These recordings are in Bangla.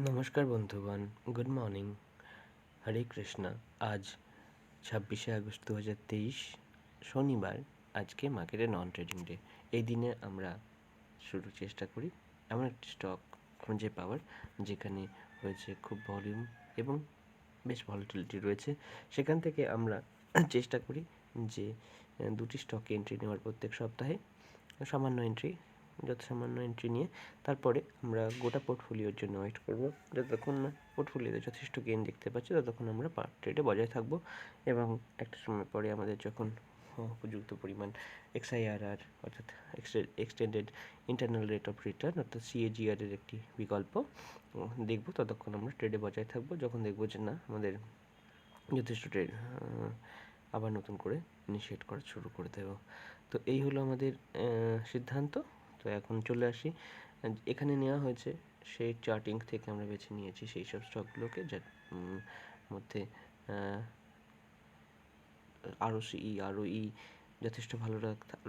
নমস্কার বন্ধুগণ, গুড মর্নিং, হরে কৃষ্ণা। আজ 26শে আগস্ট 2023 শনিবার। আজকে মার্কেটে নন ট্রেডিং ডে। এই দিনে আমরা চেষ্টা করি এমন একটি স্টক খুঁজে পাওয়ার যেখানে হয়েছে খুব ভলিউম এবং বেশ ভলাটিলিটি রয়েছে। সেখান থেকে আমরা চেষ্টা করি যে দুটি স্টকে এন্ট্রি নেওয়ার প্রত্যেক সপ্তাহে সামান্য এন্ট্রি নিয়ে তারপরে আমরা গোটা পোর্টফোলিওর জন্য ওয়েট করবো। যতক্ষণ না পোর্টফোলিওতে যথেষ্ট গেইন দেখতে পাচ্ছি ততক্ষণ আমরা পার ট্রেডে বজায় থাকবো এবং একটা সময় পরে আমাদের যখন উপযুক্ত পরিমাণ XIRR অর্থাৎ extended internal rate of return অর্থাৎ CAGR এর একটি বিকল্প দেখব, ততক্ষণ আমরা ট্রেডে বজায় থাকবো। যখন দেখবো যে না আমাদের যথেষ্ট ট্রেড আবার নতুন করে ইনিশিয়েট করা শুরু করে দেব। তো এই হলো আমাদের সিদ্ধান্ত। তো এখন চলে আসি, এখানে নেওয়া হয়েছে সেই চার্টিং থেকে আমরা বেছে নিয়েছি সেই সব স্টকগুলোকে যার মধ্যে ROE যথেষ্ট ভালো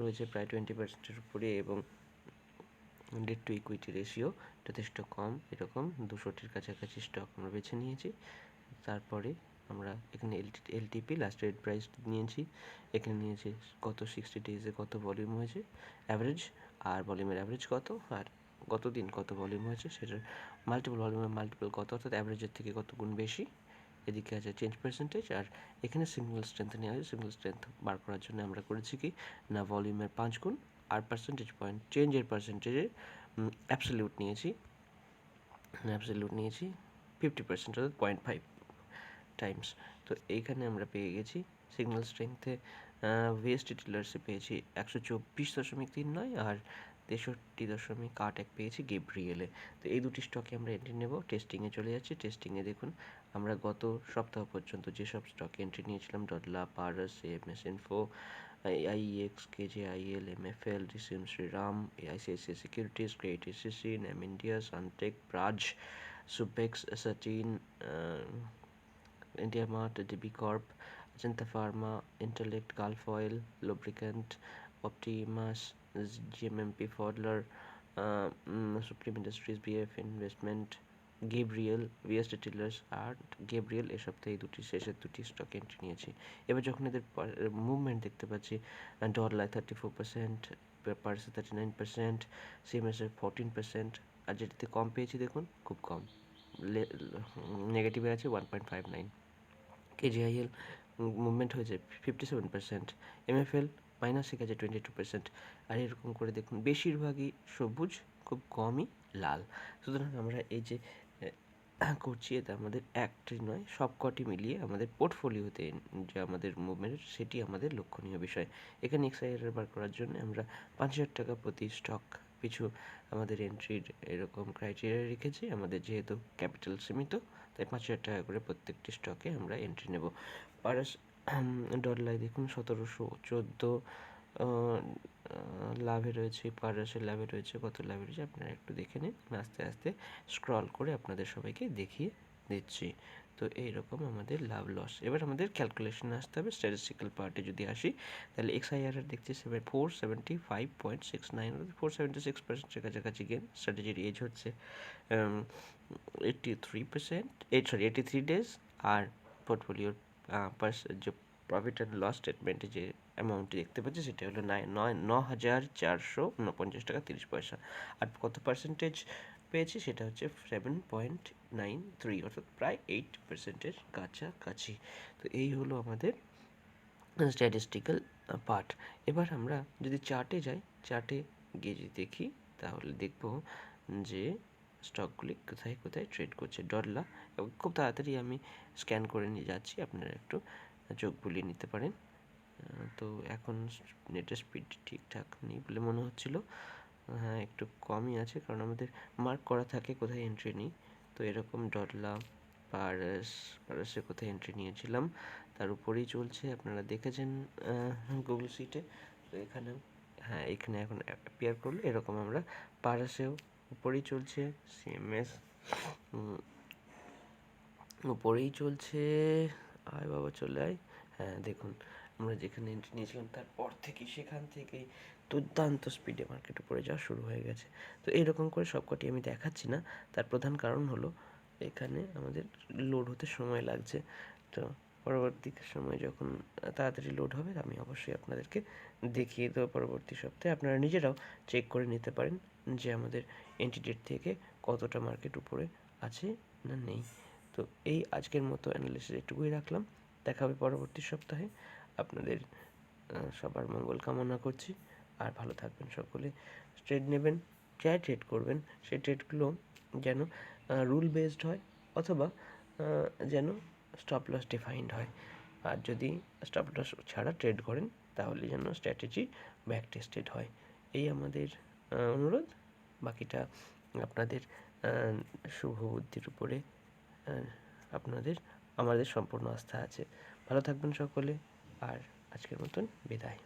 রয়েছে, প্রায় 20%-এর উপরে, এবং ডেট টু ইকুইটি রেশিও যথেষ্ট কম। এরকম 200-টির কাছাকাছি স্টক আমরা বেছে নিয়েছি। তারপরে আমরা এখানে LTP লাস্ট ট্রেড প্রাইস নিয়েছি, এখানে নিয়েছি গত 60 ডেজে কত ভলিউম হয়েছে অ্যাভারেজ, আর ভলিউমের অ্যাভারেজ কত, আর গত দিন কত ভলিউম হয়েছে সেটার ভলিউমের মাল্টিপল কত, অর্থাৎ অ্যাভারেজের থেকে কত গুণ বেশি। এদিকে আছে চেঞ্জ পার্সেন্টেজ, আর এখানে সিঙ্গল স্ট্রেংথ নেওয়া হয়েছে। সিঙ্গল স্ট্রেংথ বার করার জন্য আমরা করেছি কি না ভলিউমের 5 গুণ আর পার্সেন্টেজ পয়েন্ট চেঞ্জের পার্সেন্টেজের অ্যাবসলিউট নিয়েছি 50%, অর্থাৎ 0.5 টাইমস। তো এইখানে আমরা পেয়ে গেছি সিগন্যাল স্ট্রেংথে VST টিলার্সে পেয়েছি 124.39 আর 63.81 পেয়েছি গেব্রিয়েলে। তো এই দুটি স্টকে আমরা এন্ট্রি নেব। টেস্টিংয়ে চলে যাচ্ছি। টেস্টিংয়ে দেখুন আমরা গত সপ্তাহ পর্যন্ত যেসব স্টকে এন্ট্রি নিয়েছিলাম, Dodla, Paras, AMS info, IEX, KJIL, MFL, DCM Shriram, ICICI securities, credit SCC, NAM India, Sunteck, Praj, সুপেক্স, Satin, India Mart, DB Corp, Ajanta Pharma, Intellect, Gulf Oil, Lubricant, Optimus, GMMP Fodler, Supreme Industries, BF Investment, Gabriel, VST টিলার্স আর গেব্রিয়েল। এ সপ্তাহে এই শেষের দুটি স্টক এন্ট্রি নিয়েছি। এবার যখন এদের মুভমেন্ট দেখতে পাচ্ছি, ডলার 34%, পার্সে 39%, সিএমএসের 14%, আর যেটাতে কম পেয়েছি দেখুন খুব কম, নেগেটিভে আছে 1.59। KJIL মুভমেন্ট হয়েছে 57%, MFL মাইনাসে গেছে 22%, আর এরকম করে দেখুন বেশিরভাগই সবুজ, খুব কমই লাল। সুতরাং আমরা এই যে করছি এতে আমাদের একটি নয় সব কটি মিলিয়ে আমাদের পোর্টফোলিওতে যে আমাদের মুভমেন্ট সেটি আমাদের লক্ষণীয় বিষয়। এখানে XIRR বার করার জন্য আমরা 5,000 টাকা প্রতি স্টক পিছু আমাদের এন্ট্রির এরকম ক্রাইটেরিয়া রেখেছি। আমাদের যেহেতু ক্যাপিটাল সীমিত, তাই 5,000 টাকা করে প্রত্যেকটি স্টকে আমরা এন্ট্রি নেব। পারাস ডলায় দেখুন 1714 লাভে রয়েছে, পারাসের লাভে রয়েছে, কত লাভে রয়েছে আপনারা একটু দেখে নিন। আস্তে আস্তে স্ক্রল করে আপনাদের সবাইকে দেখিয়ে দিচ্ছি। তো এইরকম আমাদের লাভ লস। এবার আমাদের ক্যালকুলেশন আসতে হবে। স্ট্যাটিস্টিক্যাল পার্টে যদি আসি তাহলে XIRR দেখছি 475.69, 476%-এর কাছাকাছি গেন। স্ট্র্যাটেজির এজ হচ্ছে 83 ডেজ, আর পোর্টফোলিওর যে প্রফিট অ্যান্ড লস স্টেটমেন্টে যে অ্যামাউন্টটি দেখতে পাচ্ছি সেটা হলো 9,449 টাকা 30 পয়সা। আর কত পার্সেন্টেজ পেয়েছি সেটা হচ্ছে 7.93, অর্থাৎ প্রায় 8%-এর কাছাকাছি। তো এই হলো আমাদের স্ট্যাটিস্টিক্যাল পার্ট। এবার আমরা যদি চার্টে যাই, চার্টে গিয়ে যদি দেখি তাহলে দেখব যে স্টকগুলি কোথায় কোথায় ট্রেড করছে। ডরলা খুব তাড়াতাড়ি আমি স্ক্যান করে নিয়ে যাচ্ছি, আপনারা একটু চোখ বুলিয়ে নিতে পারেন। তো এখন নেটের স্পিড ঠিকঠাক নেই বলে মনে হচ্ছিল, হ্যাঁ একটু কমই আছে, কারণ আমাদের মার্ক করা থাকে কোথায় এন্ট্রি নিই। তো এরকম ডরলা, পারাসে কোথায় এন্ট্রি নিয়েছিলাম তার উপরেই চলছে, আপনারা দেখেছেন গুগল সিটে। তো এখানেও হ্যাঁ এখানে এখন অ্যাপিয়ার করলে এরকম আমরা পারাসেও উপরেই চলছে, সিএমএস উপরেই চলছে, আয় বাবা চলে আয়। হ্যাঁ দেখুন আমরা যেখানে এন্ট্রি নিয়েছিলাম তারপর থেকে সেখান থেকেই দুর্দান্ত স্পিডে মার্কেট উপরে যাওয়া শুরু হয়ে গেছে। তো এইরকম করে সবকটি আমি দেখাচ্ছি না, তার প্রধান কারণ হলো এখানে আমাদের লোড হতে সময় লাগছে। তো পরবর্তী সময় যখন তাড়াতাড়ি লোড হবে আমি অবশ্যই আপনাদেরকে দেখিয়ে দেবো পরবর্তী সপ্তাহে। আপনারা নিজেরাও চেক করে নিতে পারেন যে আমাদের এন্ট্রি ডেট থেকে কতটা মার্কেট উপরে আছে না নেই। তো এই আজকের মতো অ্যানালিসিস এটুকুই রাখলাম। দেখা হবে পরবর্তী সপ্তাহে। আপনাদের সবার মঙ্গল কামনা করছি। আর ভালো থাকবেন সকলে। ট্রেড নেবেন, যা ট্রেড করবেন সেই ট্রেডগুলো যেন রুল বেসড হয়, অথবা যেন স্টপ লস ডিফাইন্ড হয়। আর যদি স্টপ লস ছাড়া ট্রেড করেন তাহলে যেন স্ট্র্যাটেজি ব্যাক টেস্টেড হয়। এই আমাদের অনুরোধ। বাকিটা আপনাদের শুভ বুদ্ধির উপরে আপনাদের আমাদের সম্পূর্ণ আস্থা আছে। ভালো থাকবেন সকলে। আর আজকের মতন বিদায়।